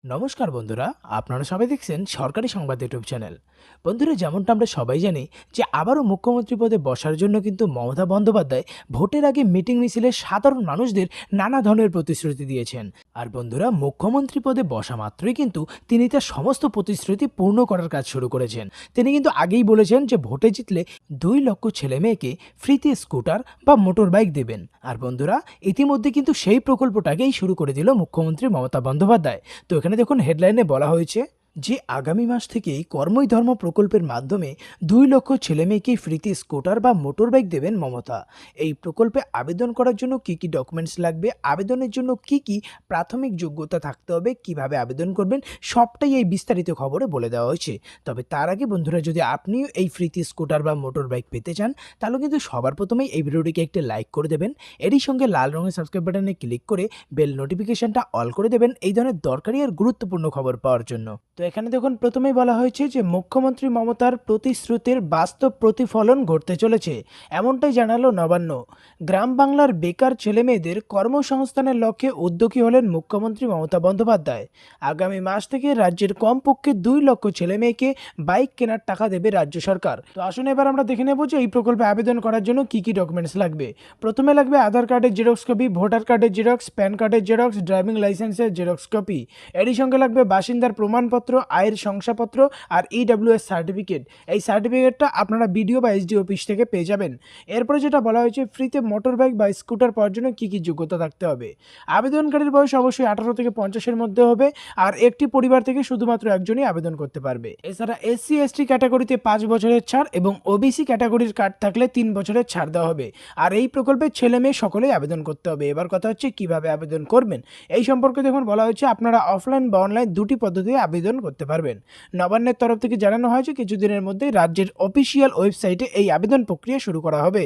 নমস্কার বন্ধুরা, আপনারা সবাই দেখছেন সরকারি সংবাদ ইউটিউব চ্যানেল। বন্ধুরা, যেমনটা আমরা সবাই জানি যে আবারও মুখ্যমন্ত্রী পদে বসার জন্য কিন্তু মমতা বন্দ্যোপাধ্যায় ভোটের আগে মিটিং মিছিলে সাধারণ মানুষদের নানা ধরনের প্রতিশ্রুতি দিয়েছেন। আর বন্ধুরা, মুখ্যমন্ত্রী পদে বসা মাত্রই কিন্তু তিনি তার সমস্ত প্রতিশ্রুতি পূর্ণ করার কাজ শুরু করেছেন। তিনি কিন্তু আগেই বলেছেন যে ভোটে জিতলে 2 লক্ষ ছেলে মেয়েকে ফ্রিতে স্কুটার বা মোটর বাইক দেবেন। আর বন্ধুরা, ইতিমধ্যে কিন্তু সেই প্রকল্পটাকেই শুরু করে দিল মুখ্যমন্ত্রী মমতা বন্দ্যোপাধ্যায়। তো এখানে দেখুন, হেডলাইনে বলা হয়েছে যে আগামী মাস থেকেই কর্মই ধর্ম প্রকল্পের মাধ্যমে 2 লক্ষ ছেলেমেয়েকে ফ্রিতে স্কুটার বা মোটর বাইক দেবেন মমতা। এই প্রকল্পে আবেদন করার জন্য কি কি ডকুমেন্টস লাগবে, আবেদনের জন্য কি কি প্রাথমিক যোগ্যতা থাকতে হবে, কিভাবে আবেদন করবেন, সবটাই এই বিস্তারিত খবরে বলে দেওয়া হয়েছে। তবে তার আগে বন্ধুরা, যদি আপনিও এই ফ্রিতে স্কুটার বা মোটর বাইক পেতে চান, তাহলে কিন্তু সবার প্রথমেই এই ভিডিওটিকে একটি লাইক করে দেবেন। এরই সঙ্গে লাল রঙের সাবস্ক্রাইব বাটনে ক্লিক করে বেল নোটিফিকেশনটা অল করে দেবেন এই ধরনের দরকারি আর গুরুত্বপূর্ণ খবর পাওয়ার জন্য। তো এখানে দেখুন, প্রথমেই বলা হয়েছে যে মুখ্যমন্ত্রী মমতার প্রতিশ্রুতির বাস্তব প্রতিফলন ঘটতে চলেছে, এমনটাই জানালো নবান্ন। গ্রাম বাংলার বেকার ছেলেমেয়েদের কর্মসংস্থানের লক্ষ্যে উদ্যোগী হলেন মুখ্যমন্ত্রী মমতা বন্দ্যোপাধ্যায়। আগামী মাস থেকে রাজ্যের কমপক্ষে 2 লক্ষ ছেলেমেয়েকে বাইক কেনার টাকা দেবে রাজ্য সরকার। তো আসুন এবার আমরা দেখে নেব যে এই প্রকল্পে আবেদন করার জন্য কি কি ডকুমেন্টস লাগবে। প্রথমে লাগবে আধার কার্ডের জেরক্স কপি, ভোটার কার্ডের জেরক্স, প্যান কার্ডের জেরক্স, ড্রাইভিং লাইসেন্সের জেরক্স কপি। এরই সঙ্গে লাগবে বাসিন্দার প্রমাণপত্র, আয়ের শংসাপত্র আর ইডব্লিউএস সার্টিফিকেট। এই সার্টিফিকেটটা আপনারা বিডিও বা এসডি অফিস থেকে পেয়ে যাবেন। এরপরে যেটা বলা হয়েছে, ফ্রিতে মোটর বাইক বা স্কুটার পাওয়ার জন্য কী কী যোগ্যতা থাকতে হবে। আবেদনকারীর বয়স অবশ্যই 18 থেকে 50-এর মধ্যে হবে, আর একটি পরিবার থেকে শুধুমাত্র একজনই আবেদন করতে পারবে। এছাড়া এসসি এসটি ক্যাটাগরিতে 5 বছরের ছাড় এবং ওবিসি ক্যাটাগরির কার্ড থাকলে 3 বছরের ছাড় দেওয়া হবে। আর এই প্রকল্পে ছেলে মেয়ে সকলেই আবেদন করতে হবে। এবার কথা হচ্ছে কিভাবে আবেদন করবেন। এই সম্পর্কে দেখুন, বলা হয়েছে আপনারা অফলাইন বা অনলাইন দুটি পদ্ধতিতে আবেদন করতে পারবেন। নবান্নের তরফ থেকে জানানো হয়েছে কিছুদিনের মধ্যেই রাজ্যের অফিসিয়াল ওয়েবসাইটে এই আবেদন প্রক্রিয়া শুরু করা হবে।